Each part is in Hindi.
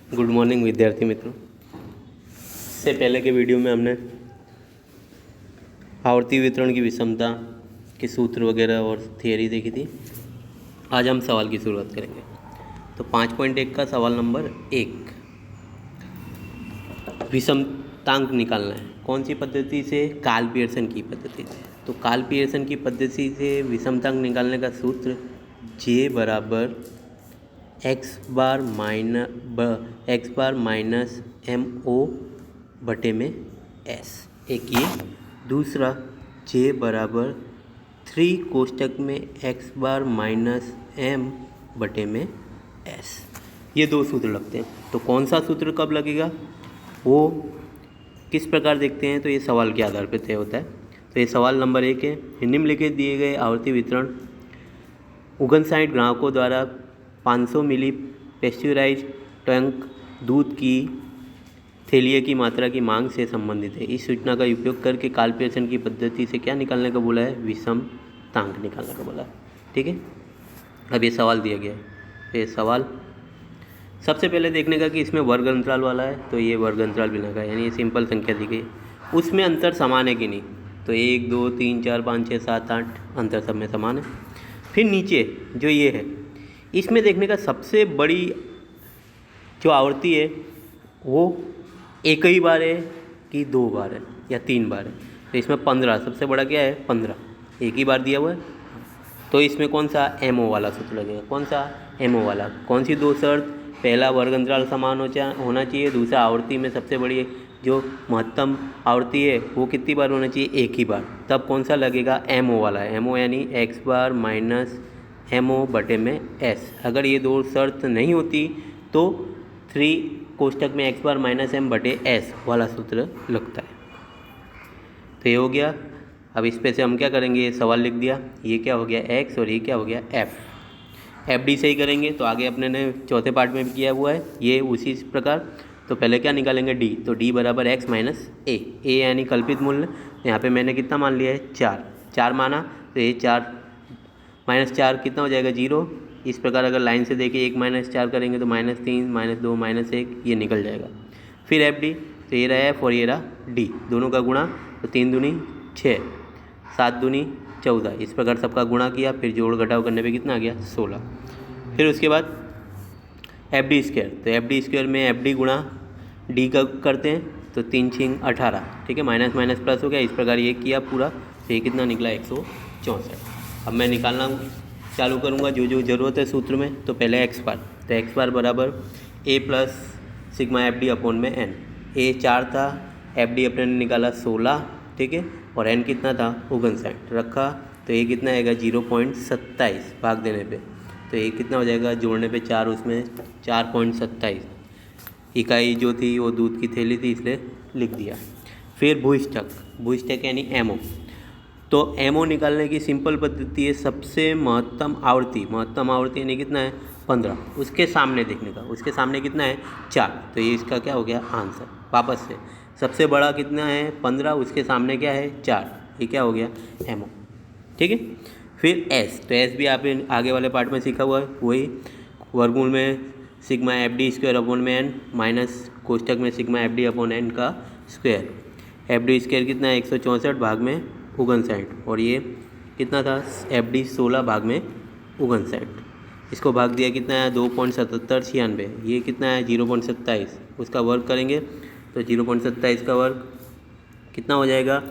गुड मॉर्निंग विद्यार्थी मित्रों। इससे पहले के वीडियो में हमने आवर्ती वितरण की विषमता के सूत्र वगैरह और थियरी देखी थी। आज हम सवाल की शुरुआत करेंगे। तो 5.1 का सवाल नंबर 1, विषमतांक निकालना है। कौन सी पद्धति से? कार्ल पियर्सन की पद्धति से। तो कार्ल पियर्सन की पद्धति से विषमतांक निकालने का सूत्र J बराबर एक्स बार माइनस MO बटे में S, एक ये। दूसरा J बराबर 3 कोष्टक में एक्स बार माइनस M बटे में S। ये दो सूत्र लगते हैं। तो कौन सा सूत्र कब लगेगा वो किस प्रकार देखते हैं, तो ये सवाल के आधार पर तय होता है। तो ये सवाल नंबर 1 है। निम्नलिखित दिए गए आवर्ती वितरण 59 ग्राहकों द्वारा 500 मिली पेस्चराइज्ड टैंक दूध की थैलियों की मात्रा की मांग से संबंधित है। इस सूचना का उपयोग करके कार्ल पियर्सन की पद्धति से क्या निकालने का बोला है? विषमतांक निकालने का बोला है। ठीक है, अब ये सवाल दिया गया है। तो ये सवाल सबसे पहले देखने का कि इसमें वर्ग अंतराल वाला है, तो ये वर्ग अंतराल बिना का, यानी ये सिंपल संख्या दी गई। उसमें अंतर समान है कि नहीं? तो 1 2 3 4 5 6 7 8 अंतर सब में समान है। फिर नीचे जो ये है, इसमें देखने का सबसे बड़ी जो आवर्ती है वो एक ही बार है कि 2 बार है या 3 बार है। तो इसमें 15, सबसे बड़ा क्या है? 15 एक ही बार दिया हुआ है। तो इसमें कौन सा? MO वाला सूत्र लगेगा। कौन सा? MO वाला। कौन सी दो शर्त? पहला वर्ग अंतराल समान होना चाहिए। दूसरा आवर्ती में सबसे बड़ी जो महत्तम आवर्ती है वो कितनी बार होना चाहिए? एक ही बार। तब कौन सा लगेगा? MO वाला। MO यानी एक्स बार माइनस MO बटे में S। अगर ये दो शर्त नहीं होती तो 3 कोष्टक में एक्स बार माइनस M बटे S वाला सूत्र लगता है। तो ये हो गया। अब इस पे से हम क्या करेंगे? ये सवाल लिख दिया। ये क्या हो गया? X और ये क्या हो गया? F। FD सही करेंगे तो आगे अपने ने चौथे पार्ट में भी किया हुआ है, ये उसी प्रकार। तो पहले क्या निकालेंगे? D। तो D बराबर X माइनस A यानी कल्पित मूल्य। यहाँ पे मैंने कितना मान लिया है? 4 माना। तो ये 4 माइनस 4 कितना हो जाएगा? 0। इस प्रकार अगर लाइन से देखिए 1 माइनस 4 करेंगे तो -3 -2 -1 ये निकल जाएगा। फिर FD, तो ये रहा F और ये रहा D, दोनों का गुणा। तो 3 दूनी 6, 7 दूनी 14, इस प्रकार सबका गुणा किया। फिर जोड़ घटाव करने पे कितना आ गया? 16। फिर उसके बाद FD स्क्वायर, तो FD स्क्वायर में FD गुणा D का करते हैं। तो 3 6 18, ठीक है, माइनस माइनस प्लस हो गया। इस प्रकार ये किया पूरा। तो ये कितना निकला? 164। अब मैं निकालना चालू करूँगा जो जो ज़रूरत है सूत्र में। तो पहले एक्स बार, तो एक्स बार बराबर A plus sigma FD upon में N। A 4 था, FD अपने ने निकाला 16, ठीक है, और N कितना था? 59 रखा। तो ये कितना आएगा? 0.27 भाग देने पे। तो ये कितना हो जाएगा? जोड़ने पे 4, उसमें 4.27 इकाई जो थी वो दूध की थैली थी, इसलिए लिख दिया। फिर भूइष्ठक यानी MO। तो MO निकालने की सिंपल पद्धति है, सबसे महत्तम आवर्ती यानी कितना है? 15। उसके सामने देखने का, उसके सामने कितना है? 4। तो ये इसका क्या हो गया? आंसर। वापस से सबसे बड़ा कितना है? 15, उसके सामने क्या है? 4। ये क्या हो गया? MO। ठीक है। फिर S, तो S भी आपने आगे वाले पार्ट में सीखा हुआ है, वही वर्गमूल में सिग्मा FD स्क्वायर अपॉन में N माइनस कोष्टक में सिग्मा FD अपॉन N का स्क्वायर। FD स्क्वायर कितना है? 164 भाग में 59, और ये कितना था? FD 16 भाग में 59। इसको भाग दिया कितना है? 2.7796। ये कितना है? 0.27। उसका वर्ग करेंगे तो 0.27 का वर्ग कितना हो जाएगा?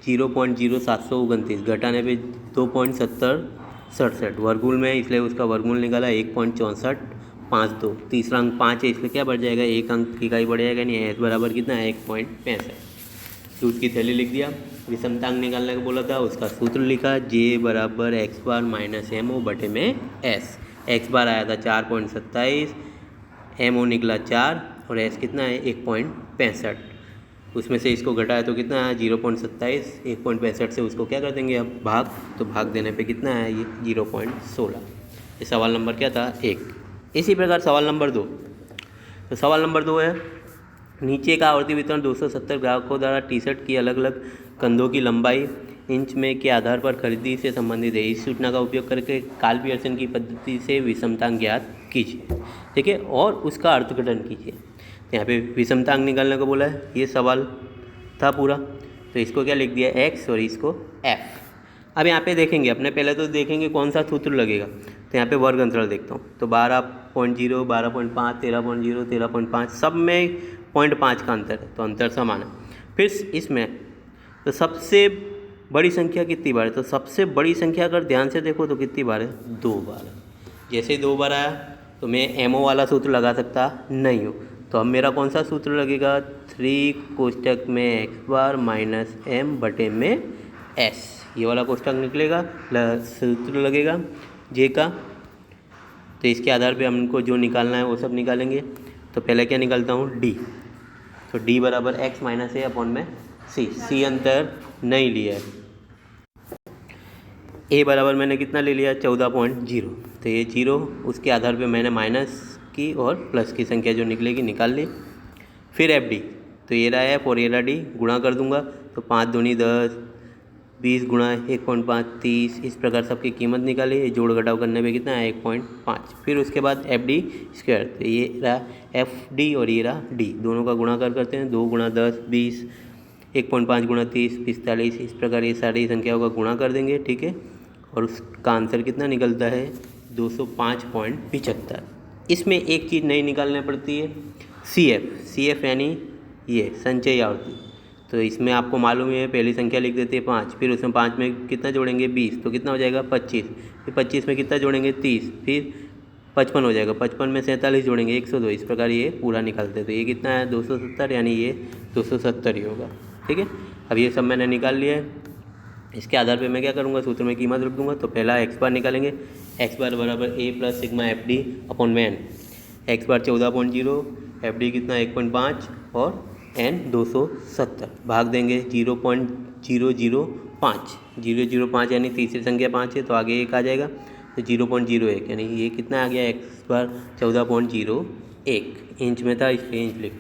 0.0729, घटाने पे 2.7067 वर्गमूल में, इसलिए उसका वर्गमूल निकाला 1.6452। तीसरा अंक 5 है, इसलिए क्या बढ़ जाएगा? एक अंक की इकाई बढ़ जाएगा। नहीं, S बराबर कितना है? 1.65। दूध की थैली लिख दिया। विषमतांक निकालने को बोला था, उसका सूत्र लिखा। J बराबर एक्स बार माइनस MO बटे में S। एक्स बार आया था 4.27, MO निकला 4, और S कितना है? 1.65। उसमें से इसको घटाया तो कितना है? 0.27। 1.65 से उसको क्या कर देंगे अब? भाग। तो भाग देने पे कितना है? ये 0.16। ये सवाल नंबर क्या था? 1। इसी प्रकार सवाल नंबर 2। तो सवाल नंबर 2 है, नीचे का आवर्ती वितरण 270 ग्राहकों द्वारा टी शर्ट की अलग अलग कंधों की लंबाई इंच में के आधार पर खरीदी से संबंधित है। इस सूचना का उपयोग करके काल पियर्सन की पद्धति से विषमतांक ज्ञात कीजिए, ठीक है, और उसका अर्थघटन कीजिए। तो यहाँ पे विषमतांक निकालने को बोला है, ये सवाल था पूरा। तो इसको क्या लिख दिया x और इसको f। अब यहाँ पे देखेंगे अपने, पहले तो देखेंगे कौन सा सूत्र लगेगा। तो यहाँ पे वर्ग अंतराल देखता हूँ, तो 12.0, 12.5, 13.0, 13.5 सब में 0.5 का अंतर है, तो अंतर समान है। फिर इसमें तो सबसे बड़ी संख्या कितनी बार है, तो सबसे बड़ी संख्या अगर ध्यान से देखो तो कितनी बार है, 2 बार है। जैसे ही 2 बार आया तो मैं एमओ वाला सूत्र लगा सकता नहीं हूँ, तो अब मेरा कौन सा सूत्र लगेगा, 3 कोष्टक में एक्स बार माइनस एम बटे में एस, ये वाला कोष्टक निकलेगा, सूत्र लगेगा जे का। तो इसके आधार पे हमको जो निकालना है वो सब निकालेंगे। तो पहले क्या निकालता हूँ, डी। तो डी बराबर एक्स माइनस ए अपॉन में सी अंतर नहीं लिया है। ए बराबर मैंने कितना ले लिया, 14.0, तो ये 0 उसके आधार पे मैंने माइनस की और प्लस की संख्या जो निकलेगी निकाल ली। फिर एफ डी, तो ये रहा एफ और ये रहा डी, गुणा कर दूंगा तो 5 दूनी 10, 20 गुणा 1.5 30, इस प्रकार सबकी कीमत निकाली। ये जोड़ घटाव करने में कितना है, 1.5। फिर उसके बाद एफ डी स्क्वायर, तो ये रहा एफ डी और ये रहा डी, दोनों का गुणाकार करते हैं, 2 गुणा 10 20, 1.5 गुणा 30 45, इस प्रकार ये सारी संख्याओं का गुणा कर देंगे, ठीक है। और उसका आंसर कितना निकलता है, 205.75। इसमें एक चीज़ नहीं निकालनी पड़ती है, सी एफ यानी ये संचयी आवर्ती। तो इसमें आपको मालूम है, पहली संख्या लिख देते हैं 5, फिर उसमें 5 में कितना जोड़ेंगे 20, तो कितना हो जाएगा 25, फिर 25 में कितना जोड़ेंगे 30, फिर 55 हो जाएगा, 55 में 47 जोड़ेंगे 102, इस प्रकार ये पूरा निकालते हैं। तो ये कितना है 270, यानी ये 270 ही होगा, ठीक है। अब ये सब मैंने निकाल लिया है। इसके आधार पे मैं क्या करूँगा, सूत्र में कीमत रख दूंगा। तो पहला एक्स बार निकालेंगे, एक्स बार बराबर A plus sigma F D upon में N. X bar 14.0, F D कितना 1.5 और एन 270, भाग देंगे 0.005, 005 यानी तीसरी संख्या 5 है तो आगे 1 आ जाएगा, तो 0.01 यानी ये कितना आ गया, एक्स बार 14.01 इंच में था इसलिए इंच लिख।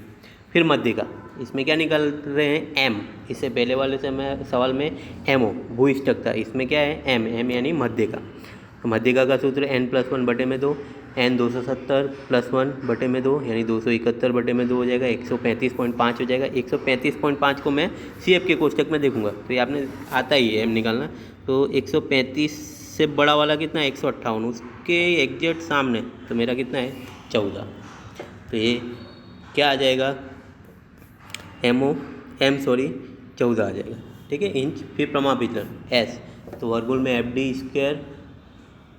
फिर मध्य का, इसमें क्या निकाल रहे हैं, एम। इससे पहले वाले से मैं सवाल में एमओ भूइष्ठक था, इसमें क्या है एम यानी मध्य का। तो मध्य का सूत्र n+1 बटे में 2, n 270 + 1 बटे में 2 यानी 271 बटे में 2 हो जाएगा, 135.5 हो जाएगा। 135.5 को मैं CF के कोष्टक में देखूंगा, तो ये आपने आता ही है एम निकालना। तो 135 से बड़ा वाला कितना है 158, उसके एग्जैक्ट सामने तो मेरा कितना है 14। तो ये क्या आ जाएगा, एम 14 आ जाएगा, ठीक है, इंच। फिर प्रमाण विचलन एस, तो वर्गमूल में एफ डी स्क्वायर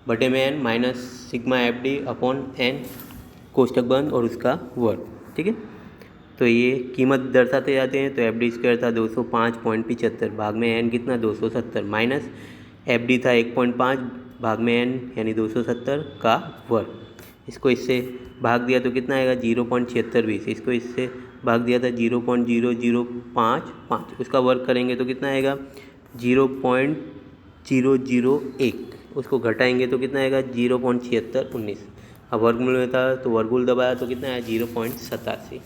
बटे में N minus sigma F D upon N, कोष्टक बंद और उसका वर्ग, ठीक है। तो ये कीमत दर्शाते जाते हैं। तो एफ डी स्क्वायर था 205.75, भाग में एन कितना 270, माइनस एफ डी था 1.5, भाग में एन यानी 270 का वर्ग। इसको इससे भाग दिया तो कितना आएगा 0.7620, इसको इससे भाग दिया था 0.0055, उसका वर्ग करेंगे तो कितना आएगा 0.001, उसको घटाएंगे तो कितना आएगा 0.7619। अब वर्गमूल में था तो वर्गमूल दबाया तो कितना आया 0.87,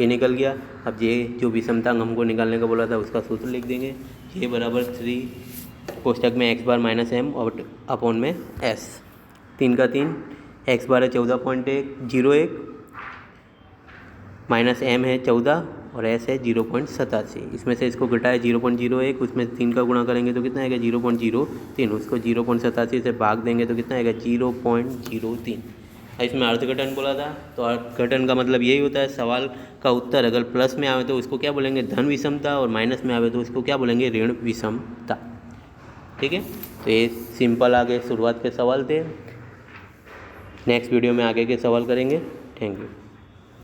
ये निकल गया। अब ये जो विषमतांक हमको निकालने का बोला था उसका सूत्र लिख देंगे, ये बराबर 3 कोष्टक में एक्स बार माइनस एम और अपॉन में एस, 3 का 3, एक्स बार है 14.01, माइनस एम है 14 और एस है 0.87। इसमें से इसको घटाया 0.01, उसमें 3 का गुणा करेंगे तो कितना आएगा 0.03, उसको 0.87 से भाग देंगे तो कितना आएगा 0.03। इसमें अर्थघटन बोला था, तो अर्थघटन का मतलब यही होता है, सवाल का उत्तर अगर प्लस में आवे तो उसको क्या बोलेंगे धन विषमता, और माइनस में आवे तो उसको क्या बोलेंगे ऋण विषमता, ठीक है। तो ये सिंपल आगे शुरुआत के सवाल थे। नेक्स्ट वीडियो में आगे के सवाल करेंगे। Thank you.